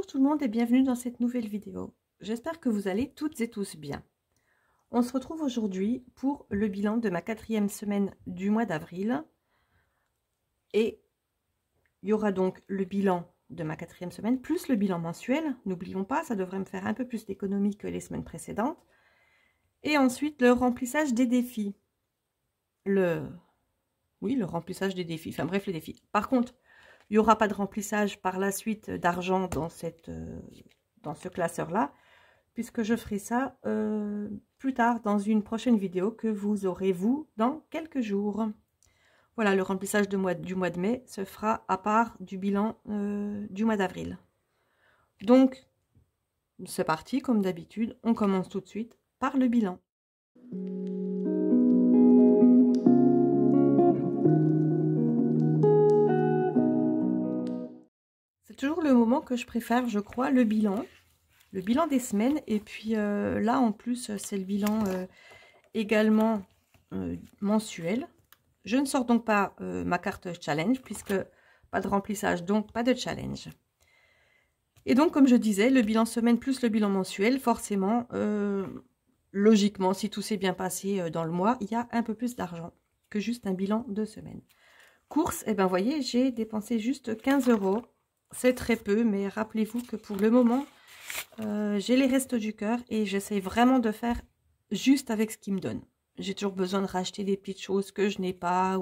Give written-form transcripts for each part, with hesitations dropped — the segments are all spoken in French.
Bonjour tout le monde et bienvenue dans cette nouvelle vidéo. J'espère que vous allez toutes et tous bien. On se retrouve aujourd'hui pour le bilan de ma 4e semaine du mois d'avril. Et il y aura donc le bilan de ma 4e semaine plus le bilan mensuel. N'oublions pas, ça devrait me faire un peu plus d'économie que les semaines précédentes. Et ensuite le remplissage des défis. Le remplissage des défis, enfin bref les défis. Par contre, il n'y aura pas de remplissage par la suite d'argent dans ce classeur-là, puisque je ferai ça plus tard dans une prochaine vidéo que vous aurez, vous, dans quelques jours. Voilà, le remplissage du mois de mai se fera à part du bilan du mois d'avril. Donc, c'est parti, comme d'habitude, on commence tout de suite par le bilan. C'est toujours le moment que je préfère, je crois, le bilan des semaines. Et puis là, en plus, c'est le bilan également mensuel. Je ne sors donc pas ma carte challenge, puisque pas de remplissage, donc pas de challenge. Et donc, comme je disais, le bilan semaine plus le bilan mensuel, forcément, logiquement, si tout s'est bien passé dans le mois, il y a un peu plus d'argent que juste un bilan de semaine. Courses, eh bien, vous voyez, j'ai dépensé juste 15 €. C'est très peu, mais rappelez-vous que pour le moment, j'ai les restos du cœur et j'essaie vraiment de faire juste avec ce qu'ils me donnent. J'ai toujours besoin de racheter des petites choses que je n'ai pas,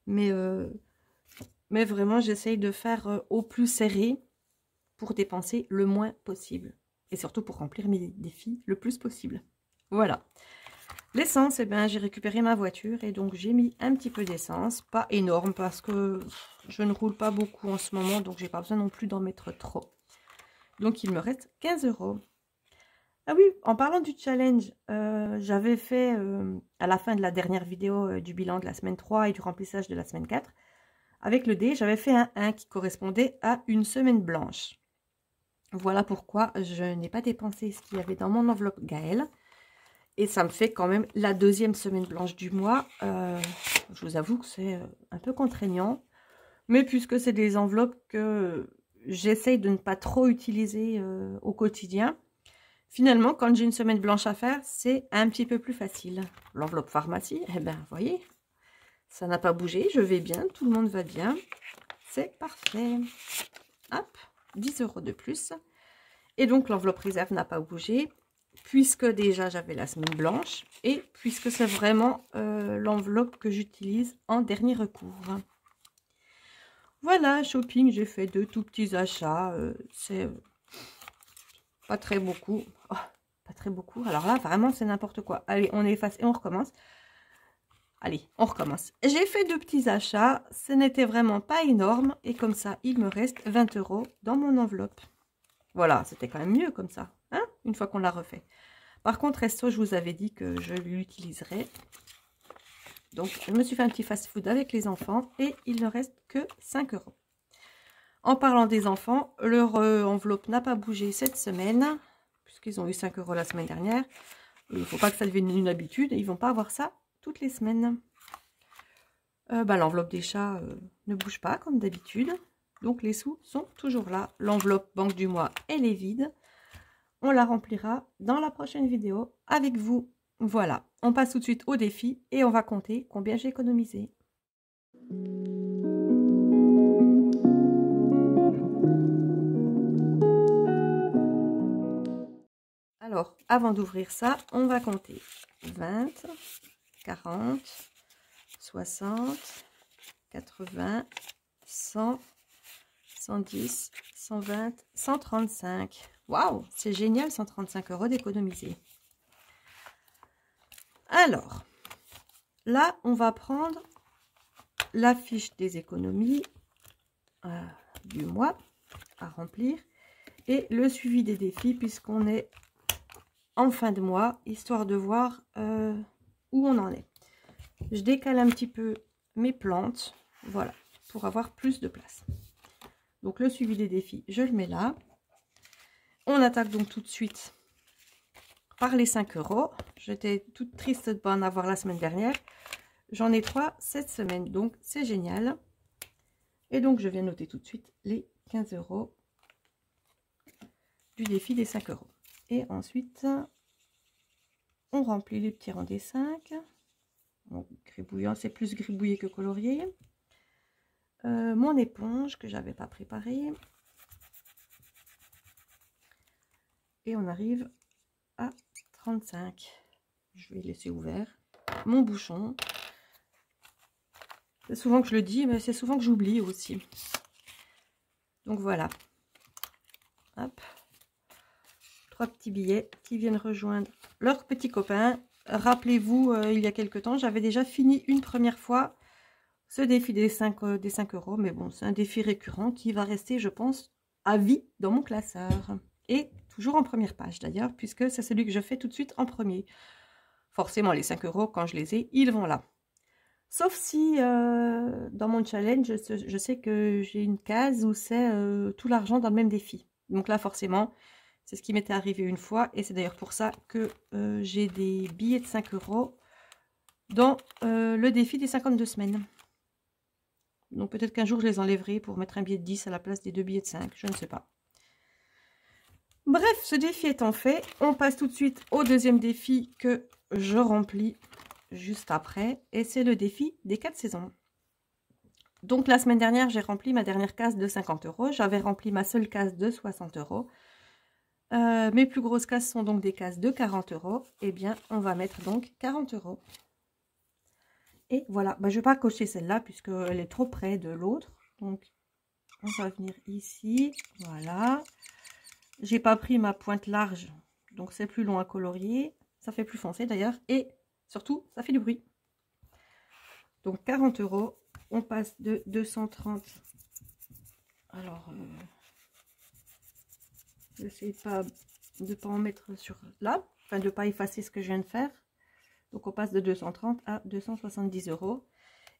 mais vraiment, j'essaye de faire au plus serré pour dépenser le moins possible. Et surtout pour remplir mes défis le plus possible. Voilà. L'essence, eh bien, j'ai récupéré ma voiture et donc j'ai mis un petit peu d'essence. Pas énorme parce que je ne roule pas beaucoup en ce moment, donc j'ai pas besoin non plus d'en mettre trop. Donc il me reste 15 €. Ah oui, en parlant du challenge, j'avais fait à la fin de la dernière vidéo du bilan de la semaine 3 et du remplissage de la semaine 4, avec le dé, j'avais fait un 1 qui correspondait à une semaine blanche. Voilà pourquoi je n'ai pas dépensé ce qu'il y avait dans mon enveloppe Gaël. Et ça me fait quand même la 2e semaine blanche du mois. Je vous avoue que c'est un peu contraignant. Mais puisque c'est des enveloppes que j'essaye de ne pas trop utiliser au quotidien, finalement, quand j'ai une semaine blanche à faire, c'est un petit peu plus facile. L'enveloppe pharmacie, eh bien, vous voyez, ça n'a pas bougé. Je vais bien, tout le monde va bien. C'est parfait. Hop, 10 € de plus. Et donc, l'enveloppe réserve n'a pas bougé, puisque déjà, j'avais la semaine blanche. Et puisque c'est vraiment l'enveloppe que j'utilise en dernier recours. Voilà, shopping, j'ai fait 2 tout petits achats. C'est pas très beaucoup. Oh, pas très beaucoup. Alors là, vraiment, c'est n'importe quoi. Allez, on efface et on recommence. Allez, on recommence. J'ai fait 2 petits achats. Ce n'était vraiment pas énorme. Et comme ça, il me reste 20 € dans mon enveloppe. Voilà, c'était quand même mieux comme ça, hein, une fois qu'on l'a refait. Par contre, resto, je vous avais dit que je l'utiliserais. Donc, je me suis fait un petit fast-food avec les enfants et il ne reste que 5 €. En parlant des enfants, leur enveloppe n'a pas bougé cette semaine, puisqu'ils ont eu 5 € la semaine dernière. Il ne faut pas que ça devienne une habitude, ils ne vont pas avoir ça toutes les semaines. L'enveloppe des chats ne bouge pas comme d'habitude. Donc les sous sont toujours là. L'enveloppe banque du mois, elle est vide. On la remplira dans la prochaine vidéo avec vous. Voilà, on passe tout de suite au défi et on va compter combien j'ai économisé. Alors, avant d'ouvrir ça, on va compter 20, 40, 60, 80, 100, 110, 120, 135. Waouh, c'est génial, 135 € d'économiser. Alors, là, on va prendre la fiche des économies du mois à remplir et le suivi des défis puisqu'on est en fin de mois, histoire de voir où on en est. Je décale un petit peu mes plantes, voilà, pour avoir plus de place. Donc le suivi des défis, je le mets là. On attaque donc tout de suite par les 5 €. J'étais toute triste de ne pas en avoir la semaine dernière. J'en ai 3 cette semaine, donc c'est génial. Et donc je viens noter tout de suite les 15 €. du défi des 5 euros. Et ensuite, on remplit les petits rangs des 5. Bon, gribouillant, c'est plus gribouillé que colorié. Mon éponge que j'avais pas préparée. Et on arrive à 35. Je vais laisser ouvert. Mon bouchon. C'est souvent que je le dis, mais c'est souvent que j'oublie aussi. Donc voilà. Hop. 3 petits billets qui viennent rejoindre leurs petits copains. Rappelez-vous, il y a quelque temps, j'avais déjà fini une première fois ce défi des 5 euros. Mais bon, c'est un défi récurrent qui va rester, je pense, à vie dans mon classeur. Et toujours en première page d'ailleurs, puisque c'est celui que je fais tout de suite en premier. Forcément, les 5 euros, quand je les ai, ils vont là. Sauf si, dans mon challenge, je sais que j'ai une case où c'est tout l'argent dans le même défi. Donc là, forcément, c'est ce qui m'était arrivé une fois. Et c'est d'ailleurs pour ça que j'ai des billets de 5 euros dans le défi des 52 semaines. Donc peut-être qu'un jour, je les enlèverai pour mettre un billet de 10 à la place des 2 billets de 5. Je ne sais pas. Bref, ce défi étant fait, on passe tout de suite au deuxième défi que je remplis juste après. Et c'est le défi des 4 saisons. Donc la semaine dernière, j'ai rempli ma dernière case de 50 euros. J'avais rempli ma seule case de 60 euros. Mes plus grosses cases sont donc des cases de 40 euros. Eh bien, on va mettre donc 40 euros. Et voilà, je ne vais pas cocher celle-là puisqu'elle est trop près de l'autre. Donc, on va venir ici. Voilà. J'ai pas pris ma pointe large, donc c'est plus long à colorier. Ça fait plus foncé d'ailleurs. Et surtout, ça fait du bruit. Donc, 40 euros. On passe de 230. Alors, j'essaie pas de ne pas en mettre sur là. Enfin, de ne pas effacer ce que je viens de faire. Donc, on passe de 230 à 270 euros.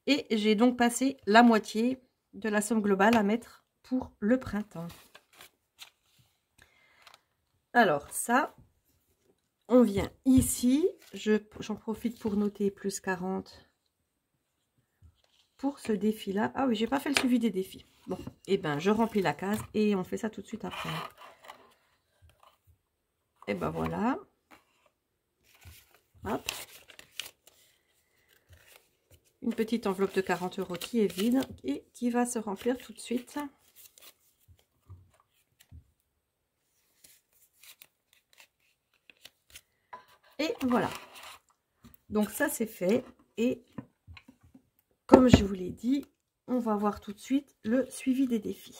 Et j'ai donc passé la moitié de la somme globale à mettre pour le printemps. Alors, ça, on vient ici. J'en profite pour noter plus 40 pour ce défi-là. Ah oui, j'ai pas fait le suivi des défis. Bon, et ben, je remplis la case et on fait ça tout de suite après. Et ben voilà. Hop. Une petite enveloppe de 40 euros qui est vide et qui va se remplir tout de suite. Et voilà. Donc ça c'est fait. Et comme je vous l'ai dit, on va voir tout de suite le suivi des défis.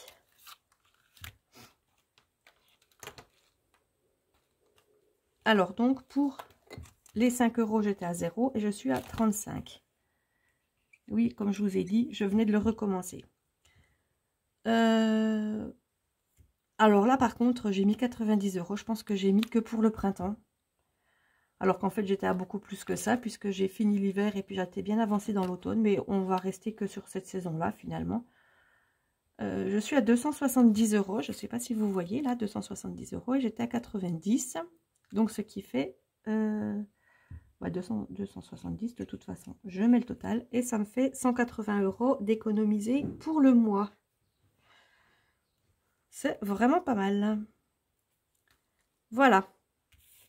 Alors donc pour les 5 euros, j'étais à 0 et je suis à 35. Oui, comme je vous ai dit, je venais de le recommencer. Alors là, par contre, j'ai mis 90 euros. Je pense que j'ai mis que pour le printemps. Alors qu'en fait, j'étais à beaucoup plus que ça, puisque j'ai fini l'hiver et puis j'étais bien avancée dans l'automne. Mais on va rester que sur cette saison-là, finalement. Je suis à 270 euros. Je ne sais pas si vous voyez, là, 270 euros. Et j'étais à 90. Donc, ce qui fait... 270 de toute façon, je mets le total et ça me fait 180 euros d'économiser pour le mois. C'est vraiment pas mal. Voilà,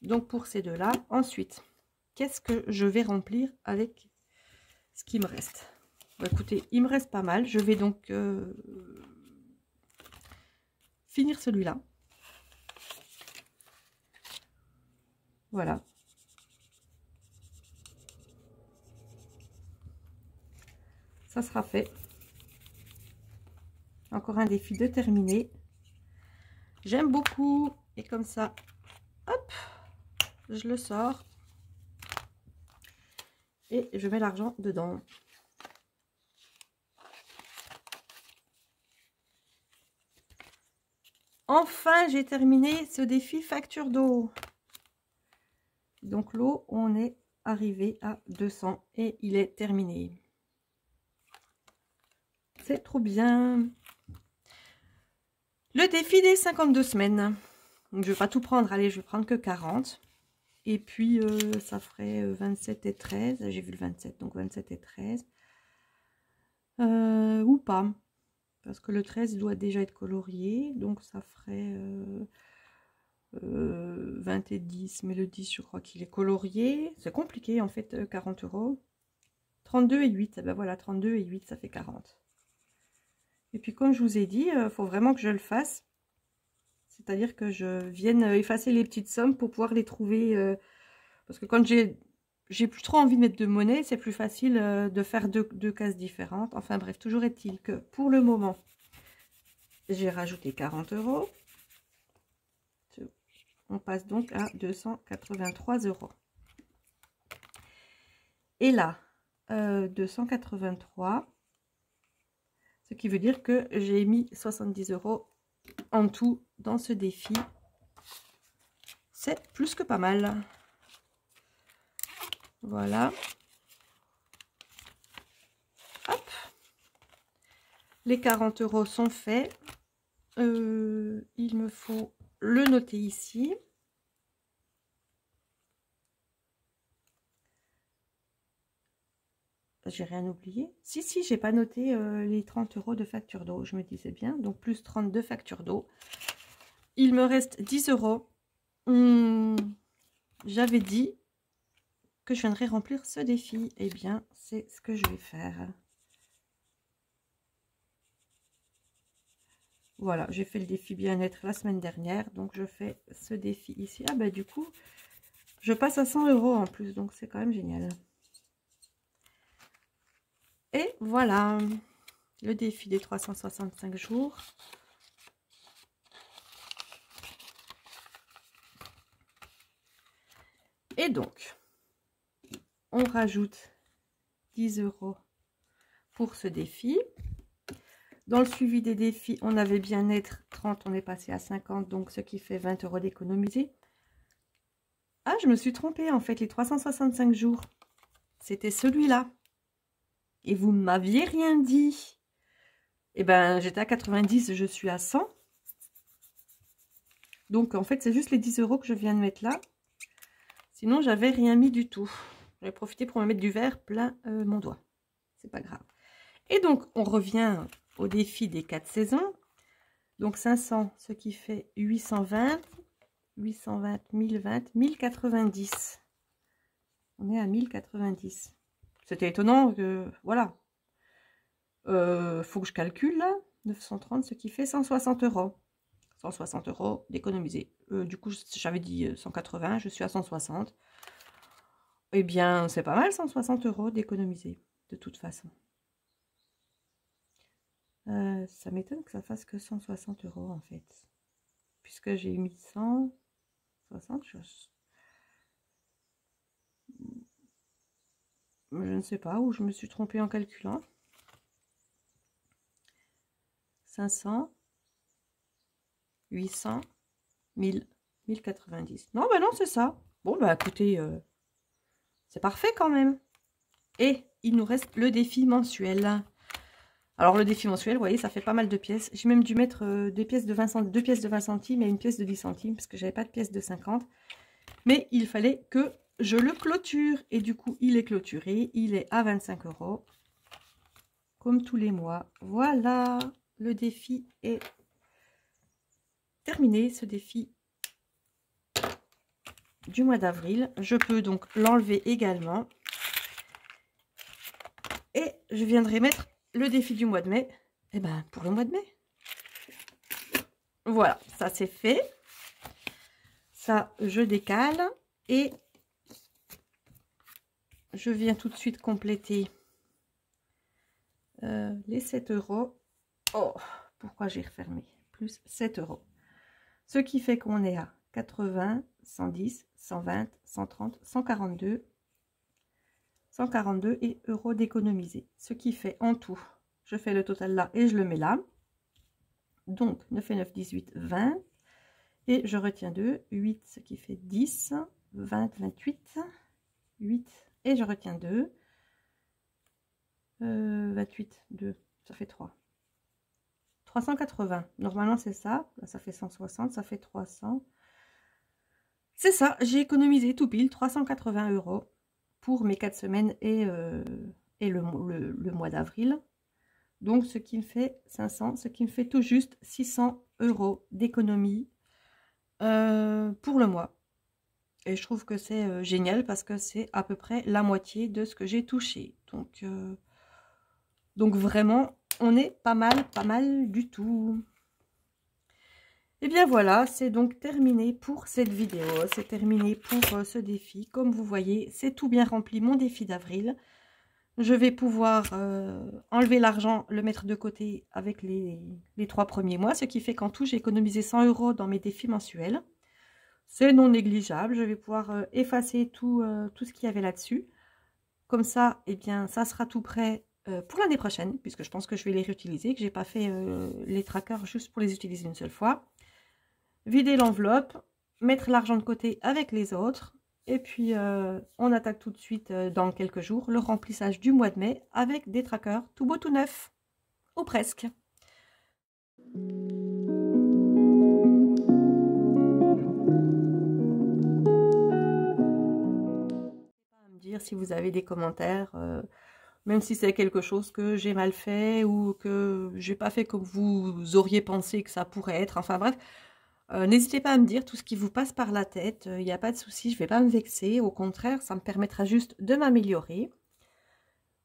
donc pour ces deux là. Ensuite, qu'est-ce que je vais remplir avec ce qui me reste? Écoutez, il me reste pas mal. Je vais donc finir celui-là. Voilà. Ça sera fait. Encore un défi de terminer. J'aime beaucoup. Et comme ça, hop, je le sors. Et je mets l'argent dedans. Enfin, j'ai terminé ce défi facture d'eau. Donc l'eau, on est arrivé à 200 et il est terminé. C'est trop bien. Le défi des 52 semaines. Donc, je ne vais pas tout prendre. Allez, je vais prendre que 40. Et puis, ça ferait 27 et 13. J'ai vu le 27, donc 27 et 13. Ou pas. Parce que le 13 doit déjà être colorié. Donc, ça ferait 20 et 10, mais le 10, je crois qu'il est colorié. C'est compliqué, en fait, 40 euros. 32 et 8, eh ben voilà, 32 et 8, ça fait 40. Et puis, comme je vous ai dit, il faut vraiment que je le fasse. C'est-à-dire que je vienne effacer les petites sommes pour pouvoir les trouver. Parce que quand j'ai plus trop envie de mettre de monnaie, c'est plus facile de faire deux cases différentes. Enfin bref, toujours est-il que pour le moment, j'ai rajouté 40 euros. On passe donc à 283 euros. Et là, 283, ce qui veut dire que j'ai mis 70 euros en tout dans ce défi. C'est plus que pas mal. Voilà. Hop. Les 40 euros sont faits. Il me faut le noter ici. J'ai rien oublié. Si, j'ai pas noté les 30 euros de facture d'eau. Je me disais bien. Donc, plus 32 factures d'eau. Il me reste 10 euros. J'avais dit que je viendrais remplir ce défi. Eh bien, c'est ce que je vais faire. Voilà, j'ai fait le défi bien-être la semaine dernière. Donc, je fais ce défi ici. Ah, bah, du coup, je passe à 100 euros en plus. Donc, c'est quand même génial. Et voilà, le défi des 365 jours. Et donc, on rajoute 10 euros pour ce défi. Dans le suivi des défis, on avait bien-être 30, on est passé à 50, donc ce qui fait 20 euros d'économiser. Ah, je me suis trompée, en fait, les 365 jours, c'était celui-là. Et vous ne m'aviez rien dit. Eh ben, j'étais à 90, je suis à 100. Donc, en fait, c'est juste les 10 euros que je viens de mettre là. Sinon, j'avais rien mis du tout. J'ai profité pour me mettre du verre plein mon doigt. C'est pas grave. Et donc, on revient au défi des 4 saisons. Donc, 500, ce qui fait 820. 820, 1020, 1090. On est à 1090. C'était étonnant que, voilà. Faut que je calcule là. 930, ce qui fait 160 euros. 160 euros d'économiser. Du coup, j'avais dit 180, je suis à 160. Eh bien, c'est pas mal, 160 euros d'économiser, de toute façon. Ça m'étonne que ça fasse que 160 euros, en fait. Puisque j'ai mis 160 choses. Je ne sais pas où je me suis trompée en calculant. 500, 800, 1000, 1090. Non, ben non, c'est ça. Bon, bah écoutez, c'est parfait quand même. Et il nous reste le défi mensuel. Alors, le défi mensuel, vous voyez, ça fait pas mal de pièces. J'ai même dû mettre deux pièces de 20 centimes et une pièce de 10 centimes, parce que j'avais pas de pièce de 50. Mais il fallait que je le clôture. Et du coup, il est clôturé. Il est à 25 euros. Comme tous les mois. Voilà, le défi est terminé. Ce défi du mois d'avril. Je peux donc l'enlever également. Et je viendrai mettre le défi du mois de mai. Eh ben, pour le mois de mai. Voilà, ça c'est fait. Ça, je décale. Et je viens tout de suite compléter les 7 euros. Oh, pourquoi j'ai refermé? Plus 7 euros. Ce qui fait qu'on est à 80, 110, 120, 130, 142. 142 et euros d'économiser. Ce qui fait en tout, je fais le total là et je le mets là. Donc 9 et 9, 18, 20. Et je retiens 2, 8, ce qui fait 10, 20, 28, 8. Et je retiens 2, 28, 2, ça fait 3. 380, normalement c'est ça. Là, ça fait 160, ça fait 300. C'est ça, j'ai économisé tout pile 380 euros pour mes 4 semaines et le mois d'avril. Donc, ce qui me fait 500, ce qui me fait tout juste 600 euros d'économie pour le mois. Et je trouve que c'est génial parce que c'est à peu près la moitié de ce que j'ai touché. Donc vraiment, on est pas mal du tout. Et bien voilà, c'est donc terminé pour cette vidéo. C'est terminé pour ce défi. Comme vous voyez, c'est tout bien rempli mon défi d'avril. Je vais pouvoir enlever l'argent, le mettre de côté avec les 3 premiers mois. Ce qui fait qu'en tout, j'ai économisé 100 € dans mes défis mensuels. C'est non négligeable. Je vais pouvoir effacer tout ce qu'il y avait là-dessus. Comme ça, eh bien, ça sera tout prêt pour l'année prochaine, puisque je pense que je vais les réutiliser, que j'ai pas fait les trackers juste pour les utiliser une seule fois. Vider l'enveloppe, mettre l'argent de côté avec les autres, et puis on attaque tout de suite dans quelques jours le remplissage du mois de mai avec des trackers tout beau tout neuf, ou presque. Me dire si vous avez des commentaires, même si c'est quelque chose que j'ai mal fait ou que j'ai pas fait comme vous auriez pensé que ça pourrait être, enfin bref. N'hésitez pas à me dire tout ce qui vous passe par la tête, il n'y a pas de souci, je ne vais pas me vexer, au contraire, ça me permettra juste de m'améliorer.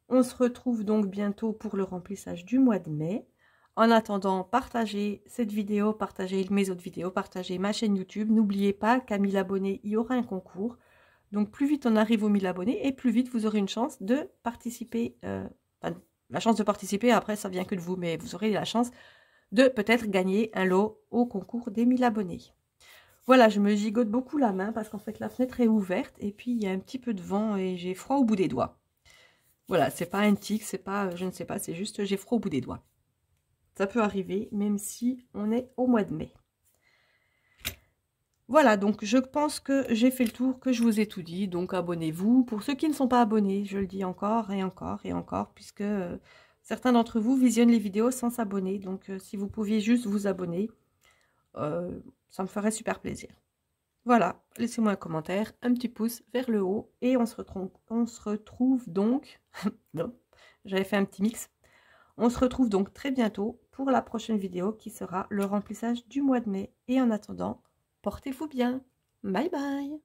On se retrouve donc bientôt pour le remplissage du mois de mai. En attendant, partagez cette vidéo, partagez mes autres vidéos, partagez ma chaîne YouTube. N'oubliez pas qu'à 1000 abonnés, il y aura un concours. Donc plus vite on arrive aux 1000 abonnés et plus vite vous aurez une chance de participer. Enfin, la chance de participer, après ça vient que de vous, mais vous aurez la chance de peut-être gagner un lot au concours des 1000 abonnés. Voilà, je me gigote beaucoup la main parce qu'en fait la fenêtre est ouverte et puis il y a un petit peu de vent et j'ai froid au bout des doigts. Voilà, c'est pas un tic, c'est pas, je ne sais pas, c'est juste j'ai froid au bout des doigts. Ça peut arriver même si on est au mois de mai. Voilà, donc je pense que j'ai fait le tour, que je vous ai tout dit, donc abonnez-vous. Pour ceux qui ne sont pas abonnés, je le dis encore et encore et encore, puisque certains d'entre vous visionnent les vidéos sans s'abonner. Donc si vous pouviez juste vous abonner, ça me ferait super plaisir. Voilà, laissez-moi un commentaire, un petit pouce vers le haut et on se retrouve donc, non, j'avais fait un petit mix, on se retrouve donc très bientôt pour la prochaine vidéo qui sera le remplissage du mois de mai. Et en attendant, portez-vous bien, bye bye.